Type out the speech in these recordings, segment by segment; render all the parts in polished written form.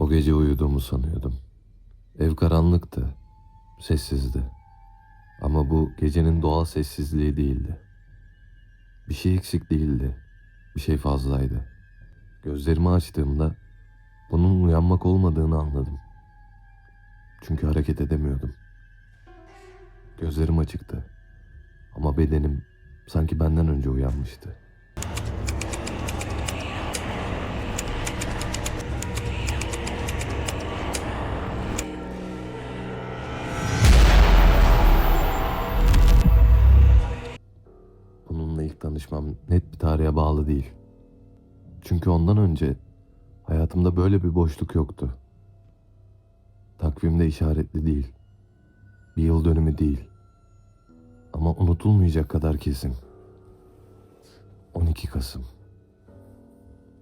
O gece uyuduğumu sanıyordum. Ev karanlıktı, sessizdi. Ama bu gecenin doğal sessizliği değildi. Bir şey eksik değildi, bir şey fazlaydı. Gözlerimi açtığımda bunun uyanmak olmadığını anladım. Çünkü hareket edemiyordum. Gözlerim açıktı ama bedenim sanki benden önce uyanmıştı. Bununla ilk tanışmam net bir tarihe bağlı değil. Çünkü ondan önce hayatımda böyle bir boşluk yoktu. Takvimde işaretli değil. Bir yıl dönümü değil. Ama unutulmayacak kadar kesin. 12 Kasım.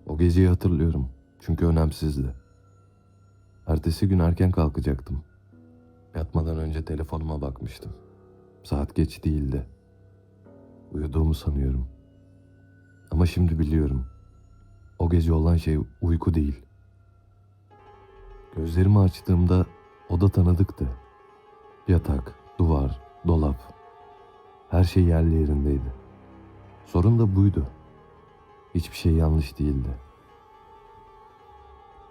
O geceyi hatırlıyorum. Çünkü önemsizdi. Ertesi gün erken kalkacaktım. Yatmadan önce telefonuma bakmıştım. Saat geç değildi. Uyuduğumu sanıyorum. Ama şimdi biliyorum. O gece olan şey uyku değil. Gözlerimi açtığımda oda tanıdıktı. Yatak, duvar, dolap. Her şey yerli yerindeydi. Sorun da buydu. Hiçbir şey yanlış değildi.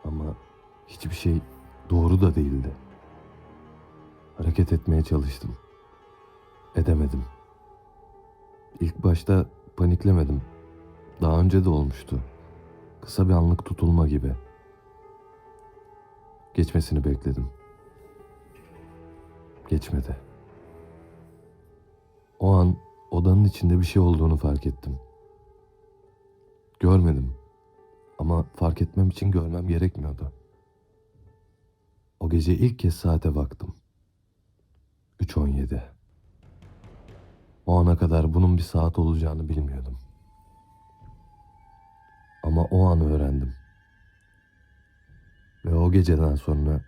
Ama hiçbir şey doğru da değildi. Hareket etmeye çalıştım. Edemedim. İlk başta paniklemedim. Daha önce de olmuştu. Kısa bir anlık tutulma gibi. Geçmesini bekledim. Geçmedi. O an odanın içinde bir şey olduğunu fark ettim. Görmedim. Ama fark etmem için görmem gerekmiyordu. O gece ilk kez saate baktım. 3:17. O ana kadar bunun bir saat olacağını bilmiyordum. Ama o an öğrendim. Ve o geceden sonra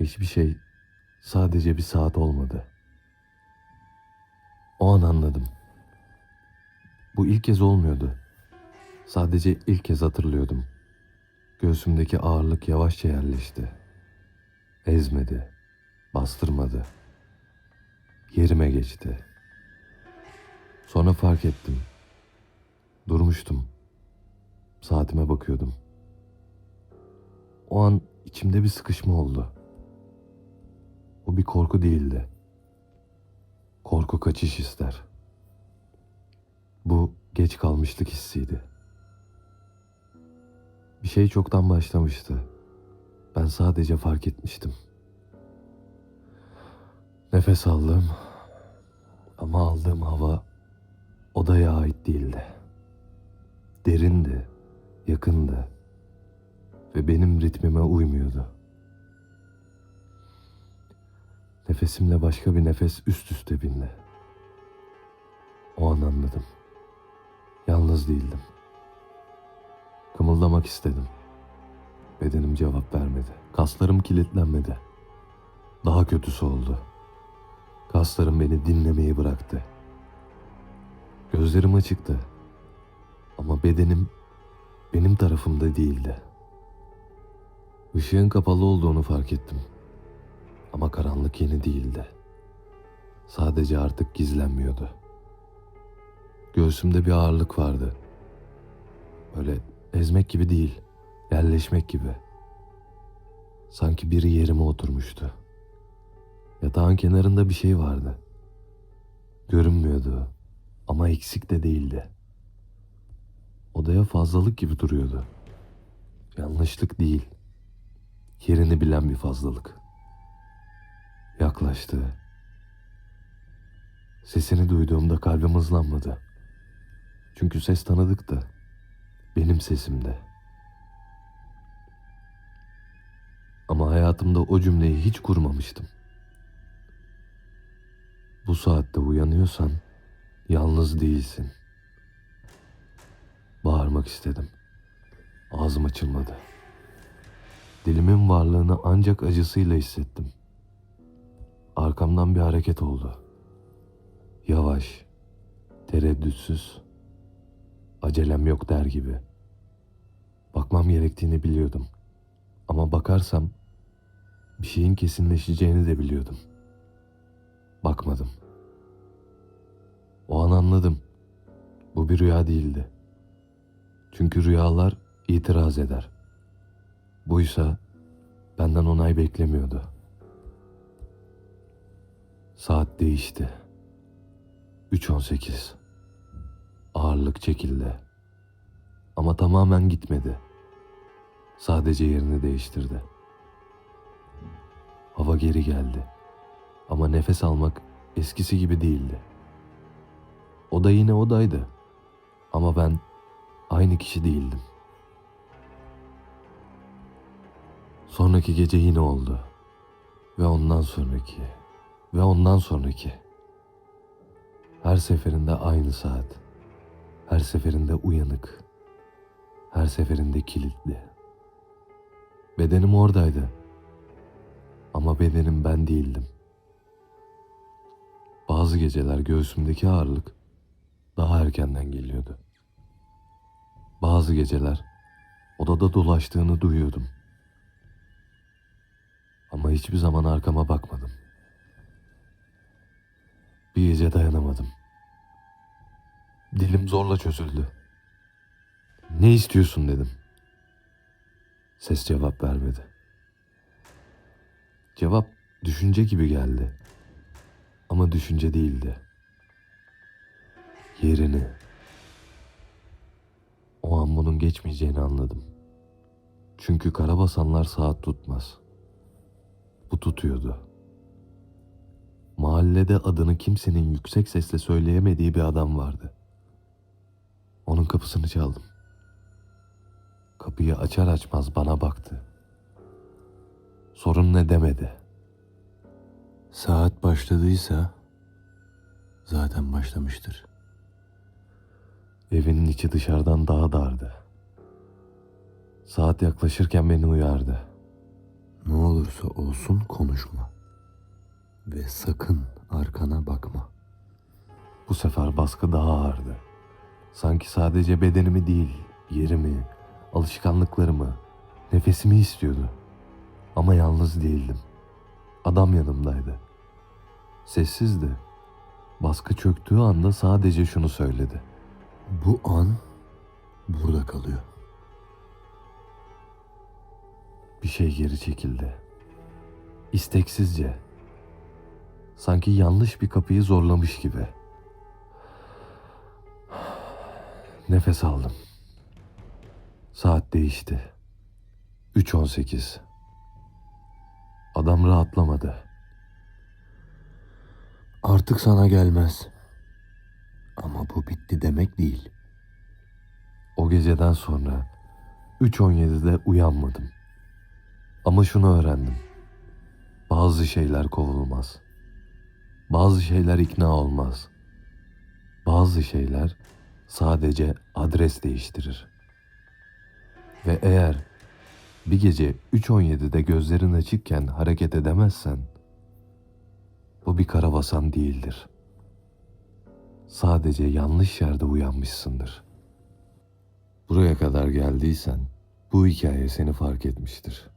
hiçbir şey sadece bir saat olmadı. O an anladım. Bu ilk kez olmuyordu. Sadece ilk kez hatırlıyordum. Göğsümdeki ağırlık yavaşça yerleşti. Ezmedi, bastırmadı. Yerime geçti. Sonra fark ettim. Durmuştum. Saatime bakıyordum. O an içimde bir sıkışma oldu. Bu bir korku değildi. Korku kaçış ister. Bu geç kalmışlık hissiydi. Bir şey çoktan başlamıştı. Ben sadece fark etmiştim. Nefes aldım ama aldığım hava odaya ait değildi. Derindi, yakındı ve benim ritmime uymuyordu. Nefesimle başka bir nefes üst üste bindi. O an anladım. Yalnız değildim. Kımıldamak istedim. Bedenim cevap vermedi. Kaslarım kilitlenmedi. Daha kötüsü oldu. Kaslarım beni dinlemeyi bıraktı. Gözlerim açıktı. Ama bedenim benim tarafımda değildi. Işığın kapalı olduğunu fark ettim. Ama karanlık yeni değildi. Sadece artık gizlenmiyordu. Göğsümde bir ağırlık vardı. Öyle ezmek gibi değil, yerleşmek gibi. Sanki biri yerime oturmuştu. Yatağın kenarında bir şey vardı. Görünmüyordu ama eksik de değildi. Odaya fazlalık gibi duruyordu. Yanlışlık değil, yerini bilen bir fazlalık. Yaklaştı. Sesini duyduğumda kalbim hızlanmadı. Çünkü ses tanıdıktı. Benim sesimdi. Ama hayatımda o cümleyi hiç kurmamıştım. Bu saatte uyanıyorsan yalnız değilsin. Bağırmak istedim. Ağzım açılmadı. Dilimin varlığını ancak acısıyla hissettim. Arkamdan bir hareket oldu. Yavaş, tereddütsüz, acelem yok der gibi. Bakmam gerektiğini biliyordum. Ama bakarsam bir şeyin kesinleşeceğini de biliyordum. Bakmadım. O an anladım. Bu bir rüya değildi. Çünkü rüyalar itiraz eder. Buysa benden onay beklemiyordu. Saat değişti. 3:18. Ağırlık çekildi. Ama tamamen gitmedi. Sadece yerini değiştirdi. Hava geri geldi. Ama nefes almak eskisi gibi değildi. O da yine odaydı. Ama ben aynı kişi değildim. Sonraki gece yine oldu. Ve ondan sonraki. Ve ondan sonraki. Her seferinde aynı saat. Her seferinde uyanık. Her seferinde kilitli. Bedenim oradaydı. Ama bedenim ben değildim. Bazı geceler göğsümdeki ağırlık daha erkenden geliyordu. Bazı geceler odada dolaştığını duyuyordum. Ama hiçbir zaman arkama bakmadım. Bir gece dayanamadım. Dilim zorla çözüldü. Ne istiyorsun dedim. Ses cevap vermedi. Cevap düşünce gibi geldi. Ama düşünce değildi. Yerini. O an bunun geçmeyeceğini anladım. Çünkü karabasanlar saat tutmaz. Bu tutuyordu. Mahallede adını kimsenin yüksek sesle söyleyemediği bir adam vardı. Onun kapısını çaldım. Kapıyı açar açmaz bana baktı. Sorun ne demedi. Saat başladıysa zaten başlamıştır. Evinin içi dışarıdan daha dardı. Saat yaklaşırken beni uyardı. Ne olursa olsun konuşma. Ve sakın arkana bakma. Bu sefer baskı daha ağırdı. Sanki sadece bedenimi değil, yerimi, alışkanlıklarımı, nefesimi istiyordu. Ama yalnız değildim. Adam yanımdaydı. Sessizdi. Baskı çöktüğü anda sadece şunu söyledi. Bu an burada kalıyor. Bir şey geri çekildi. İsteksizce. Sanki yanlış bir kapıyı zorlamış gibi. Nefes aldım. Saat değişti. 3:18. Adam rahatlamadı. Artık sana gelmez. Ama bu bitti demek değil. O geceden sonra 3:17'de uyanmadım. Ama şunu öğrendim. Bazı şeyler kovulmaz. Bazı şeyler ikna olmaz. Bazı şeyler sadece adres değiştirir. Ve eğer bir gece 3:17'de gözlerin açıkken hareket edemezsen, bu bir karabasan değildir. Sadece yanlış yerde uyanmışsındır. Buraya kadar geldiysen bu hikaye seni fark etmiştir.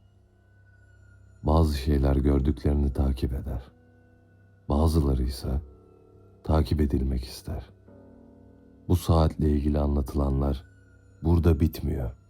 Bazı şeyler gördüklerini takip eder. Bazıları ise takip edilmek ister. Bu saatle ilgili anlatılanlar burada bitmiyor.